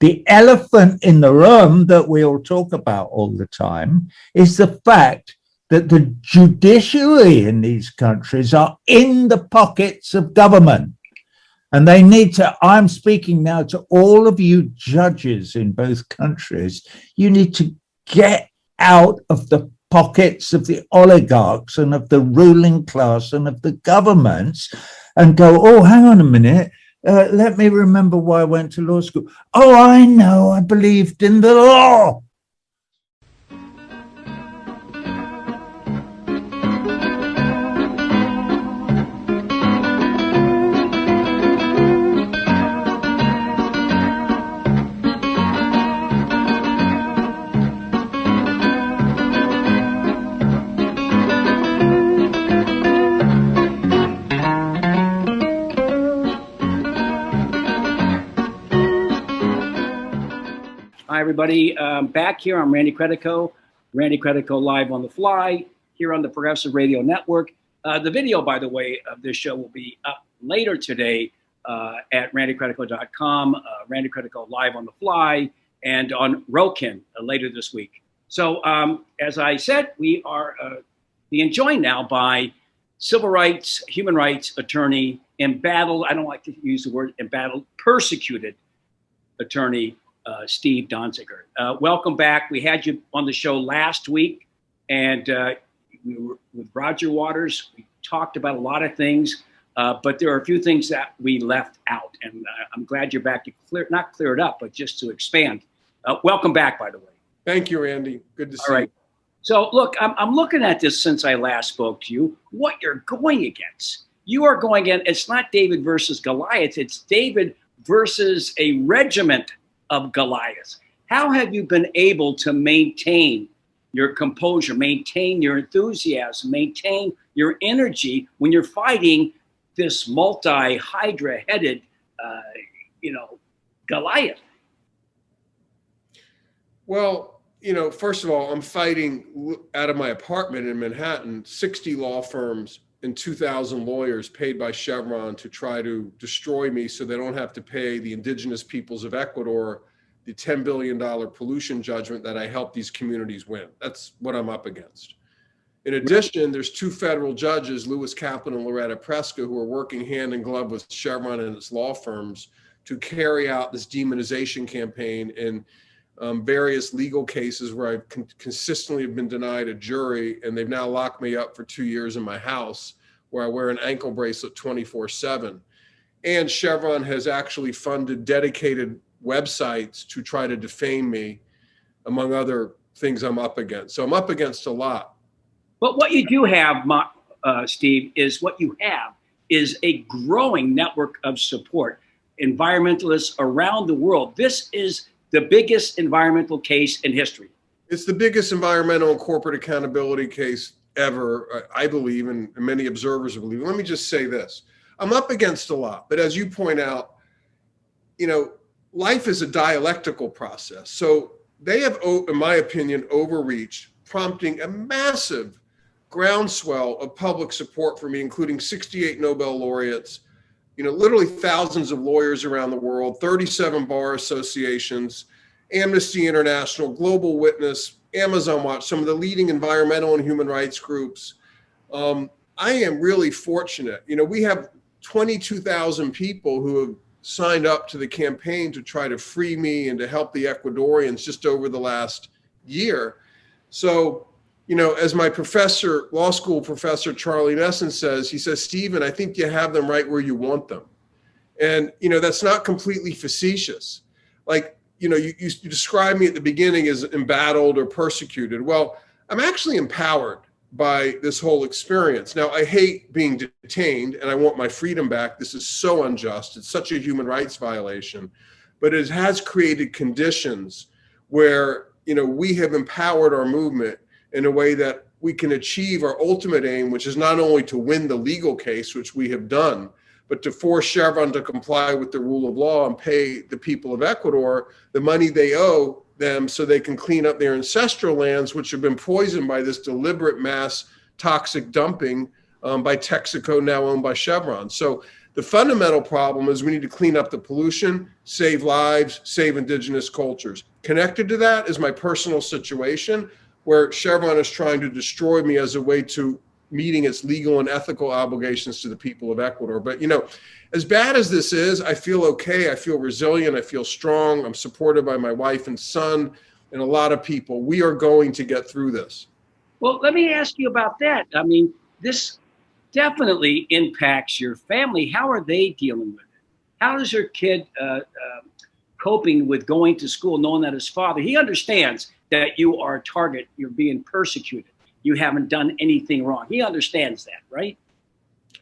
The elephant in the room that we all talk about all the time is the fact that the judiciary in these countries are in the pockets of government. And they need to, I'm speaking now to all of you judges in both countries, you need to get out of the pockets of the oligarchs and of the ruling class and of the governments and go, oh, hang on a minute. Let me remember why I went to law school. Oh, I know, I believed in the law. Hi, everybody. Back here, I'm Randy Credico Live on the Fly, here on the Progressive Radio Network. The video, by the way, of this show will be up later today at randycredico.com, Randy Credico Live on the Fly, and on Rokin later this week. So, as I said, we are being joined now by civil rights, human rights attorney, embattled, I don't like to use the word embattled, persecuted attorney, Steve Donziger. Welcome back. We had you on the show last week, and we were with Roger Waters. We talked about a lot of things, but there are a few things that we left out, and I'm glad you're back to not clear it up, but just to expand. Welcome back, by the way. Thank you, Randy. Good to see you. All right. So, look, I'm looking at this since I last spoke to you. What you're going against. You are going against, it's not David versus Goliath, it's David versus a regiment of Goliath. How have you been able to maintain your composure, maintain your enthusiasm, maintain your energy when you're fighting this multi-hydra-headed, Goliath? Well, first of all, I'm fighting out of my apartment in Manhattan, 60 law firms and 2,000 lawyers paid by Chevron to try to destroy me so they don't have to pay the indigenous peoples of Ecuador the $10 billion pollution judgment that I helped these communities win. That's what I'm up against. In addition, there's two federal judges, Lewis Kaplan and Loretta Preska, who are working hand in glove with Chevron and its law firms to carry out this demonization campaign in various legal cases where I've consistently been denied a jury, and they've now locked me up for 2 years in my house where I wear an ankle bracelet 24/7. And Chevron has actually funded dedicated websites to try to defame me, among other things I'm up against. So I'm up against a lot. But what you do have, Steve, is a growing network of support. Environmentalists around the world. This is the biggest environmental case in history. It's the biggest environmental and corporate accountability case ever, I believe, and many observers believe. Let me just say this. I'm up against a lot, but as you point out, life is a dialectical process. So they have, in my opinion, overreached, prompting a massive groundswell of public support for me, including 68 Nobel laureates, literally thousands of lawyers around the world, 37 bar associations, Amnesty International, Global Witness, Amazon Watch, some of the leading environmental and human rights groups. I am really fortunate. We have 22,000 people who have signed up to the campaign to try to free me and to help the Ecuadorians just over the last year. So, as my professor, law school professor, Charlie Nesson says, he says, Stephen, I think you have them right where you want them. And, that's not completely facetious. Like, you describe me at the beginning as embattled or persecuted. Well, I'm actually empowered by this whole experience. Now, I hate being detained and I want my freedom back. This is so unjust. It's such a human rights violation, but it has created conditions where, we have empowered our movement in a way that we can achieve our ultimate aim, which is not only to win the legal case, which we have done, but to force Chevron to comply with the rule of law and pay the people of Ecuador the money they owe them so they can clean up their ancestral lands, which have been poisoned by this deliberate mass toxic dumping by Texaco, now owned by Chevron. So The fundamental problem is we need to clean up the pollution, save lives, save indigenous cultures. Connected to that is my personal situation where Chevron is trying to destroy me as a way to meeting its legal and ethical obligations to the people of Ecuador. But, you know, as bad as this is, I feel okay. I feel resilient. I feel strong. I'm supported by my wife and son and a lot of people. We are going to get through this. Well, let me ask you about that. I mean, this definitely impacts your family. How are they dealing with it? How is your kid coping with going to school, knowing that his father, he understands that you are a target, you're being persecuted, you haven't done anything wrong. He understands that, right?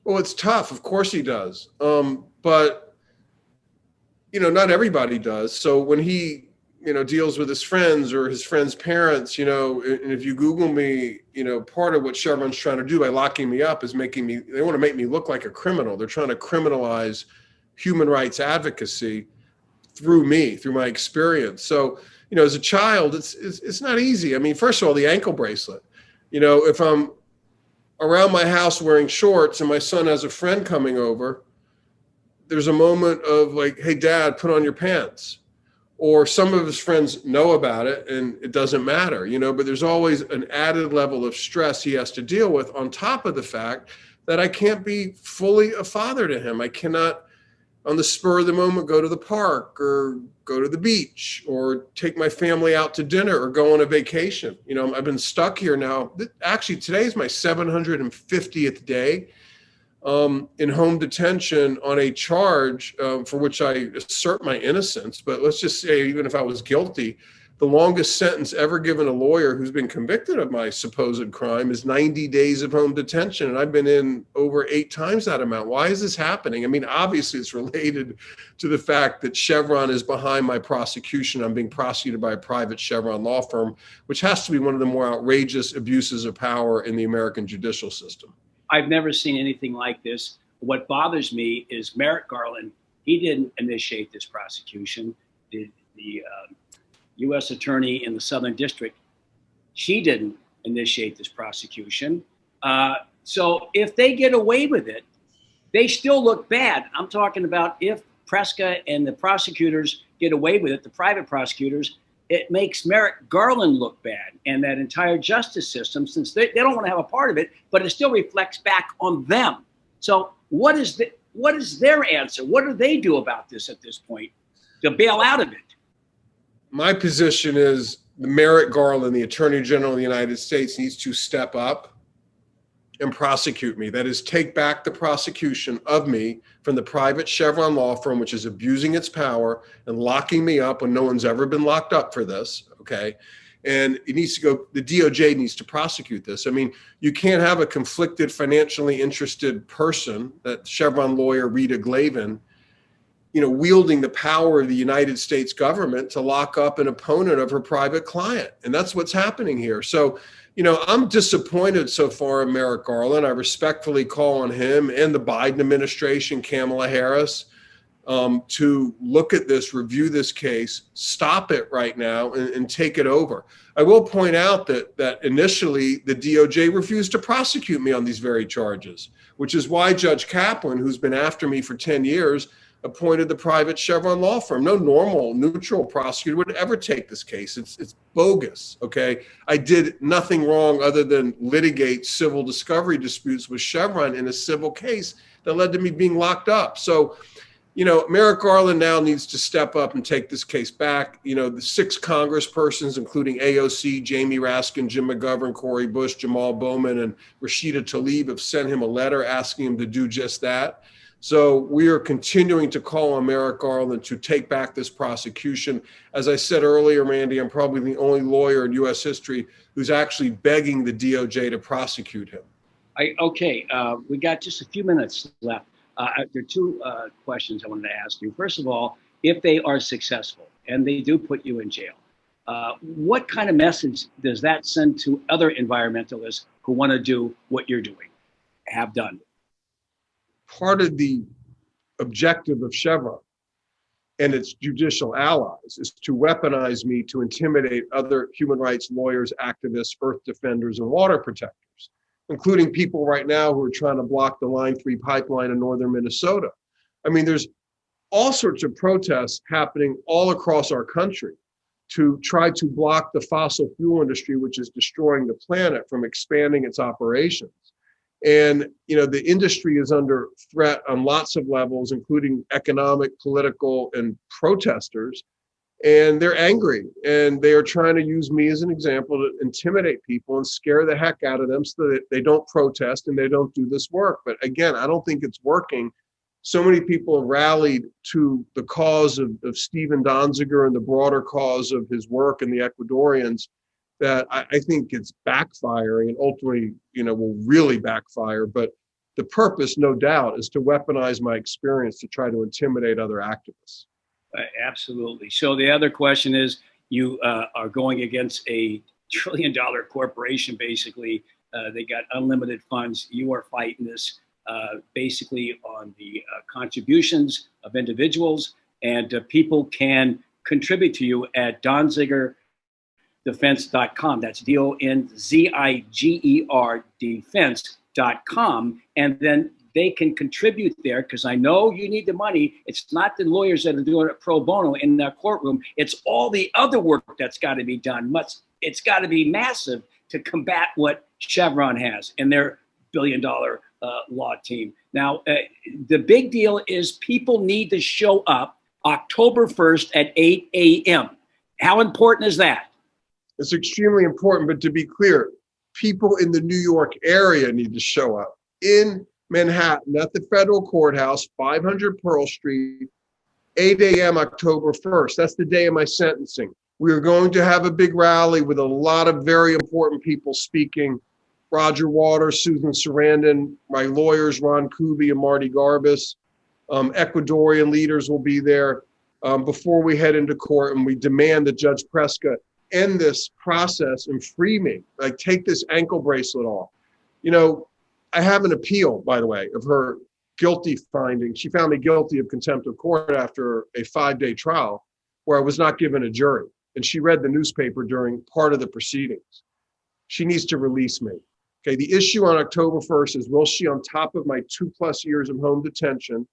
Well, it's tough. Of course he does. But, you know, not everybody does. So when he, you know, deals with his friends or his friends' parents, you know, and if you Google me, you know, part of what Chevron's trying to do by locking me up is making me, they want to make me look like a criminal. They're trying to criminalize human rights advocacy through me, through my experience. So, you know, as a child, it's not easy. I mean, first of all, the ankle bracelet, you know, if I'm around my house wearing shorts and my son has a friend coming over, there's a moment of like, hey, Dad, put on your pants. Or some of his friends know about it and it doesn't matter, you know, but there's always an added level of stress he has to deal with on top of the fact that I can't be fully a father to him. I cannot, on the spur of the moment, go to the park or go to the beach or take my family out to dinner or go on a vacation. You know, I've been stuck here now. Actually, today is my 750th day in home detention on a charge for which I assert my innocence. But let's just say, even if I was guilty, the longest sentence ever given a lawyer who's been convicted of my supposed crime is 90 days of home detention. And I've been in over 8 times that amount. Why is this happening? I mean, obviously it's related to the fact that Chevron is behind my prosecution. I'm being prosecuted by a private Chevron law firm, which has to be one of the more outrageous abuses of power in the American judicial system. I've never seen anything like this. What bothers me is Merrick Garland. He didn't initiate this prosecution. The U.S. attorney in the Southern District, she didn't initiate this prosecution. So if they get away with it, they still look bad. I'm talking about if Preska and the prosecutors get away with it, the private prosecutors, it makes Merrick Garland look bad and that entire justice system, since they don't want to have a part of it, but it still reflects back on them. So what is their answer? What do they do about this at this point to bail out of it? My position is Merrick Garland, the Attorney General of the United States, needs to step up and prosecute me. That is, take back the prosecution of me from the private Chevron law firm, which is abusing its power and locking me up when no one's ever been locked up for this, okay? And it needs to go, the DOJ needs to prosecute this. I mean, you can't have a conflicted, financially interested person, that Chevron lawyer Rita Glavin, you know, wielding the power of the United States government to lock up an opponent of her private client. And that's what's happening here. So, you know, I'm disappointed so far in Merrick Garland. I respectfully call on him and the Biden administration, Kamala Harris, to look at this, review this case, stop it right now and take it over. I will point out that initially the DOJ refused to prosecute me on these very charges, which is why Judge Kaplan, who's been after me for 10 years, appointed the private Chevron law firm. No normal, neutral prosecutor would ever take this case. It's bogus, okay? I did nothing wrong other than litigate civil discovery disputes with Chevron in a civil case that led to me being locked up. So, you know, Merrick Garland now needs to step up and take this case back. You know, the 6 congresspersons, including AOC, Jamie Raskin, Jim McGovern, Cori Bush, Jamal Bowman, and Rashida Tlaib have sent him a letter asking him to do just that. So we are continuing to call on Merrick Garland to take back this prosecution. As I said earlier, Randy, I'm probably the only lawyer in U.S. history who's actually begging the DOJ to prosecute him. We got just a few minutes left. There are 2 questions I wanted to ask you. First of all, if they are successful and they do put you in jail, what kind of message does that send to other environmentalists who want to do what you're doing, have done? Part of the objective of Chevron and its judicial allies is to weaponize me to intimidate other human rights lawyers, activists, earth defenders, and water protectors. including people right now who are trying to block the Line 3 pipeline in northern Minnesota. I mean, there's all sorts of protests happening all across our country to try to block the fossil fuel industry, which is destroying the planet, from expanding its operations. And, you know, the industry is under threat on lots of levels, including economic, political, and protesters. And they're angry, and they are trying to use me as an example to intimidate people and scare the heck out of them so that they don't protest and they don't do this work. But again, I don't think it's working. So many people have rallied to the cause of Stephen Donziger and the broader cause of his work and the Ecuadorians that I think it's backfiring, and ultimately, you know, will really backfire. But the purpose, no doubt, is to weaponize my experience to try to intimidate other activists. Absolutely. So the other question is, you are going against a trillion-dollar corporation, basically. They got unlimited funds. You are fighting this basically on the contributions of individuals, and people can contribute to you at DonzigerDefense.com. That's DONZIGER Defense.com. And then they can contribute there, because I know you need the money. It's not the lawyers that are doing it pro bono in the courtroom. It's all the other work that's got to be done. It's got to be massive to combat what Chevron has and their billion-dollar law team. Now, the big deal is people need to show up October 1st at 8 a.m. How important is that? It's extremely important, but to be clear, people in the New York area need to show up in Manhattan at the federal courthouse, 500 Pearl Street, 8 a.m. October 1st. That's the day of my sentencing. We are going to have a big rally with a lot of very important people speaking. Roger Waters, Susan Sarandon, my lawyers, Ron Kuby and Marty Garbus. Ecuadorian leaders will be there before we head into court, and we demand that Judge Preska end this process and free me, like take this ankle bracelet off. You know, I have an appeal, by the way, of her guilty finding. She found me guilty of contempt of court after a 5-day trial where I was not given a jury. And she read the newspaper during part of the proceedings. She needs to release me. Okay, the issue on October 1st is, will she, on top of my 2+ years of home detention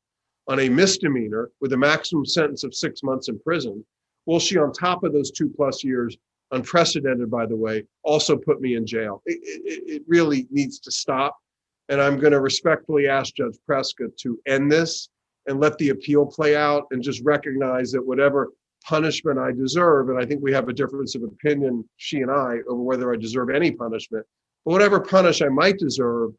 on a misdemeanor with a maximum sentence of 6 months in prison, will she, on top of those 2+ years, unprecedented, by the way, also put me in jail? It really needs to stop. And I'm going to respectfully ask Judge Preska to end this and let the appeal play out, and just recognize that whatever punishment I deserve, and I think we have a difference of opinion, she and I, over whether I deserve any punishment, but whatever punish I might deserve,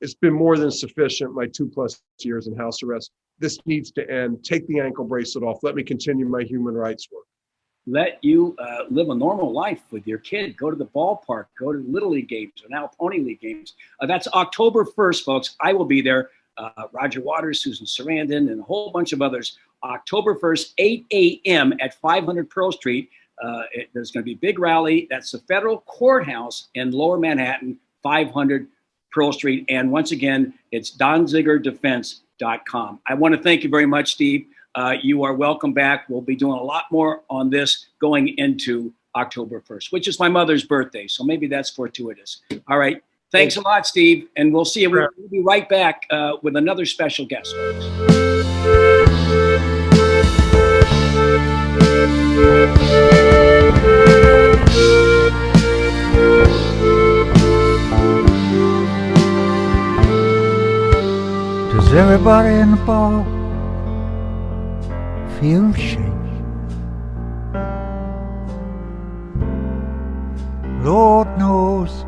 it's been more than sufficient, my 2+ years in house arrest. This needs to end. Take the ankle bracelet off. Let me continue my human rights work. Let you live a normal life with your kid. Go to the ballpark, go to Little League games, or now Pony League games. That's October 1st, folks. I will be there. Roger Waters, Susan Sarandon, and a whole bunch of others. October 1st, 8 a.m. at 500 Pearl Street. There's going to be a big rally. That's the federal courthouse in Lower Manhattan, 500 Pearl Street. And once again, it's DonzigerDefense.com. I want to thank you very much, Steve. You are welcome back. We'll be doing a lot more on this going into October 1st, which is my mother's birthday. So maybe that's fortuitous. All right. Thanks a lot, Steve. And we'll see you. We'll be right back with another special guest. Does everybody in the bar feel shaky? Lord knows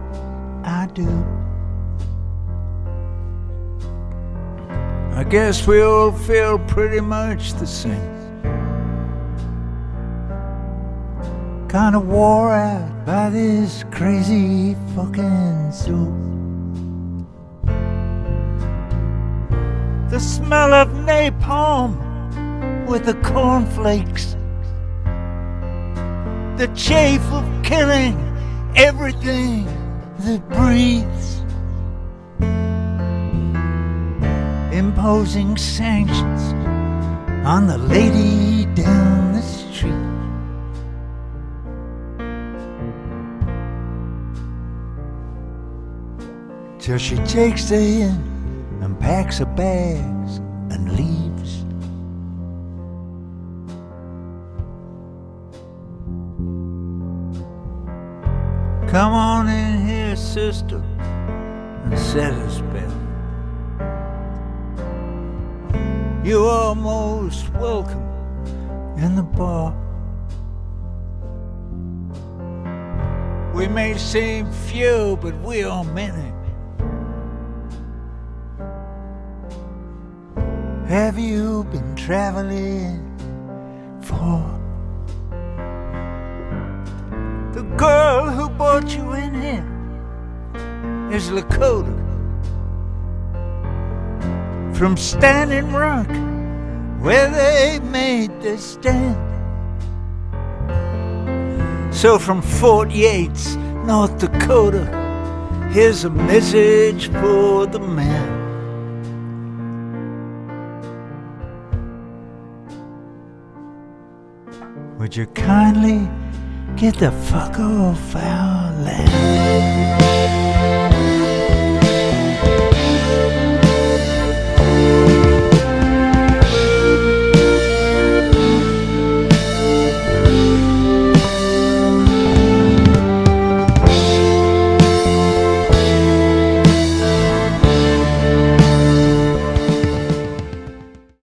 I do. I guess we all feel pretty much the same. Kinda wore out by this crazy fucking zoo. The smell of napalm with the cornflakes, the chafe of killing everything that breathes, imposing sanctions on the lady down the street. till she takes the hint and packs her bags and leaves. Come on in here, sister, and set a spell. You are most welcome in the bar. We may seem few, but we are many. Have you been traveling for? The girl who brought you in here is Lakota from Standing Rock, where they made their stand. So from Fort Yates, North Dakota, here's a message for the man. Would you kindly get the fuck off our land?